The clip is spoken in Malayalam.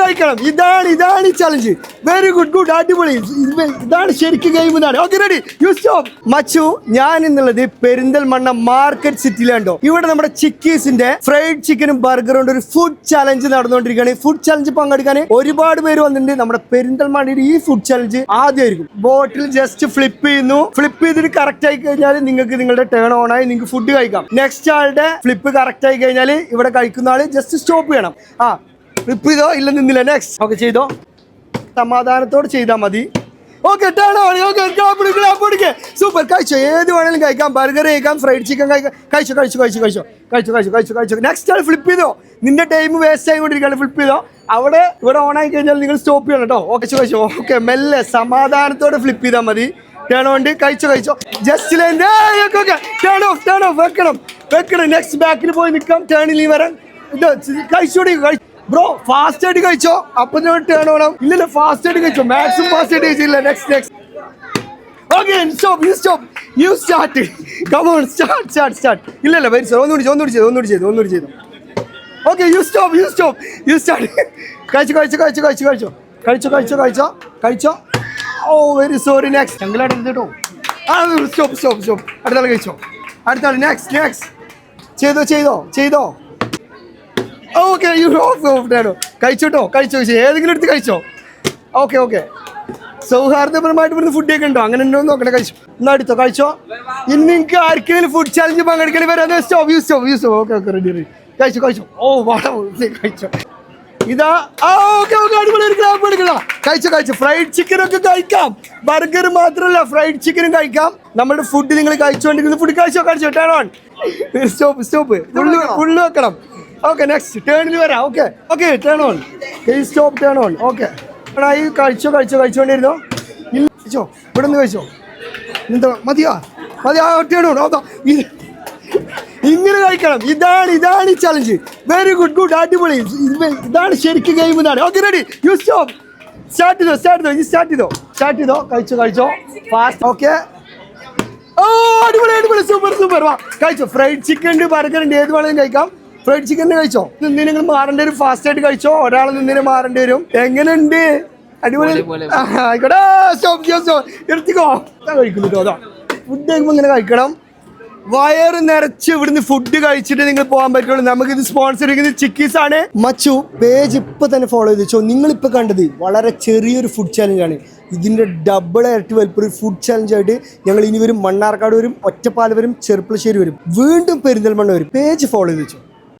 കഴിക്കണം. ഇതാണ് ചലഞ്ച്. വെരി ഗുഡ് അടിപൊളി. ഇതാണ് ശരിക്കും ഗെയിം. ഇതാണ്. Okay ready. You stop. മച്ചു, ഞാൻ എന്നുള്ളത് പെരിന്തൽമണ്ണ മാർക്കറ്റ് സിറ്റിയിലാണ്ടോ. ഇവിടെ നമ്മുടെ ചിക്കീസിന്റെ ഫ്രൈഡ് ചിക്കനും ബർഗറും കൊണ്ട് ഒരു ഫുഡ് ചലഞ്ച് നടന്നുകൊണ്ടിരിക്കുകയാണ്. ഫുഡ് ചലഞ്ച് പങ്കെടുക്കാൻ ഒരുപാട് പേര് വന്നിട്ടുണ്ട്. നമ്മുടെ പെരിന്തൽമണ്ണയുടെ ഈ ഫുഡ് ചലഞ്ച് ആദ്യമായിരിക്കും. ബോട്ടിൽ ജസ്റ്റ് ഫ്ലിപ്പ് ചെയ്യുന്നു. ഫ്ലിപ്പ് ചെയ്തിട്ട് കറക്റ്റ് ആയി കഴിഞ്ഞാൽ നിങ്ങൾക്ക് നിങ്ങളുടെ ടേൺ ഓൺ ആയി നിങ്ങൾക്ക് ഫുഡ് കഴിക്കാം. നെക്സ്റ്റ് ആളുടെ ഫ്ലിപ്പ് കറക്റ്റ് ആയി കഴിഞ്ഞാൽ ഇവിടെ കഴിക്കുന്ന ആള് ജസ്റ്റ് സ്റ്റോപ്പ് ചെയ്യണം. ഫ്ലിപ്പ് ചെയ്തോ ഇല്ല നിന്നില്ല. നെക്സ്റ്റ്. ഓക്കെ ചെയ്തോ. സമാധാനത്തോടെ ചെയ്താൽ മതി. Okay super. കഴിച്ചോ. ഏത് വേണമെങ്കിലും കഴിക്കാം. ബർഗർ കഴിക്കാം, ഫ്രൈഡ് ചിക്കൻ കഴിക്കാം. കഴിച്ചോ. നെക്സ്റ്റ് ആൾ ഫ്ലിപ്പ് ചെയ്തോ. നിന്റെ ടൈം വേസ്റ്റ് ആയിക്കൊണ്ടിരിക്കുകയാണ്. ഫ്ലിപ്പ് ചെയ്തോ. ഇവിടെ ഓൺ ആയി കഴിഞ്ഞാൽ നിങ്ങൾ സ്റ്റോപ്പ് ചെയ്യണം കേട്ടോ. കഴിച്ചോ. ഓക്കെ മെല്ലെ സമാധാനത്തോടെ ഫ്ലിപ്പ് ചെയ്താൽ മതി. Turn on. കഴിച്ചോ. ജസ്റ്റ് ടേൺ ഓഫ് വെക്കണം. നെക്സ്റ്റ് ബാക്കിൽ പോയി നിൽക്കാം. ടേണിൽ വരാൻ കഴിച്ചോടി. ബ്രോ ഫാസ്റ്റ് ആയിട്ട് കഴിച്ചോ. അപ്പൊ ടേൺ ഓണം. ഇല്ലല്ലോ ഫാസ്റ്റ് ആയിട്ട് കഴിച്ചോ. മാക്സിമം ഫാസ്റ്റ് ആയിട്ട് കഴിച്ചില്ല. Next. Okay you start. Come on start. ഇല്ലല്ല വെരി സോറി. ഒന്നുകൂടി ചെയ്തു. Okay you start. കഴിച്ചോ. Oh very sorry. നെക്സ്റ്റ്. ഞങ്ങളായിട്ട് കേട്ടോ. സ്റ്റോപ്പ്. അടുത്ത ആൾ കഴിച്ചോ. അടുത്ത ആൾ. നെക്സ്റ്റ്. ചെയ്തോ. Okay you off. കഴിച്ചോ. ഏതെങ്കിലും എടുത്ത് കഴിച്ചോ. ഓക്കെ സൗഹാർദ്ദപരമായിട്ട് ഇവിടുന്ന് ഫുഡ് ഒക്കെ ഉണ്ടോ? അങ്ങനെ ഉണ്ടോ നോക്കണേ. കഴിച്ചോ. ഇനി നിങ്ങൾക്ക് ആർക്കെങ്കിലും ഫുഡ് ചാലഞ്ച് പങ്കെടുക്കേണ്ടി വരാം. സ്റ്റോപ്പ്. Okay ready. കഴിച്ചോ. ഓ കഴിച്ചോ. ഇതാ അടിപൊളി. കഴിച്ചോ. ഫ്രൈഡ് ചിക്കൻ ഒക്കെ കഴിക്കാം. ബർഗർ മാത്രമല്ല ഫ്രൈഡ് ചിക്കനും കഴിക്കാം. നമ്മുടെ ഫുഡ് നിങ്ങൾ കഴിച്ചുകൊണ്ടിരിക്കുന്ന ഫുഡ് കഴിച്ചോ. Turn on. സ്റ്റോപ്പ്. ഫുള്ള് വെക്കണം. Okay next. ടേണിൽ വരാം. Okay turn on. Stop. Turn on. Okay കഴിച്ചോണ്ടിരുന്നോ. കഴിച്ചോ. ഇവിടെ നിന്ന് കഴിച്ചോ. എന്താ മതിയോ. Turn on. ഇങ്ങനെ കഴിക്കണം. ഇതാണ് ചലഞ്ച്. വെരി ഗുഡ് അടിപൊളി. ഇതാണ് ശരിക്കും ഗെയിം. ഇതാണ്. Okay ready. You stop. Start ചെയ്തോ. കഴിച്ചോ. ഫാസ്റ്റ്. ഓക്കെ. ഓ അടിപൊളി. സൂപ്പർ. വാ കഴിച്ചോ. ഫ്രൈഡ് ചിക്കൻ ഉണ്ട്, ബർഗർ ഉണ്ട്. ഏത് വേണമെങ്കിലും കഴിക്കാം. ഫ്രൈഡ് ചിക്കൻ കഴിച്ചോ. നിങ്ങൾ മാറേണ്ടി വരും. ഫാസ്റ്റ് ആയിട്ട് കഴിച്ചോ. ഒരാൾ നിന്നിന് മാറേണ്ടി വരും. എങ്ങനെയുണ്ട്? അടിപൊളി. ആയിക്കോട്ടെ. എടുത്തിക്കോ. കഴിക്കുന്നു കേട്ടോ. ഫുഡ് കഴിക്കുമ്പോൾ ഇങ്ങനെ കഴിക്കണം. വയറ് നിറച്ച് ഇവിടുന്ന് ഫുഡ് കഴിച്ചിട്ട് നിങ്ങൾ പോകാൻ പറ്റുള്ളൂ. നമുക്കിത് സ്പോൺസർ ചെയ്യുന്നത് ചിക്കീസ് ആണ്. മച്ചു പേജ് ഇപ്പൊ തന്നെ ഫോളോ ചെയ്ത് വെച്ചോ. നിങ്ങളിപ്പോൾ കണ്ടത് വളരെ ചെറിയൊരു ഫുഡ് ചാലഞ്ചാണ്. ഇതിന്റെ ഡബിൾ ഇരട്ടി വലിപ്പൊരു ഫുഡ് ചാലഞ്ച് ആയിട്ട് ഞങ്ങൾ ഇനി വരും. മണ്ണാർക്കാട് വരും, ഒറ്റപ്പാലം വരും, ചെർപ്പളശ്ശേരി വരും, വീണ്ടും പെരിന്തൽമണ്ണ വരും. പേജ് ഫോളോ ചെയ്ത് വെച്ചോ.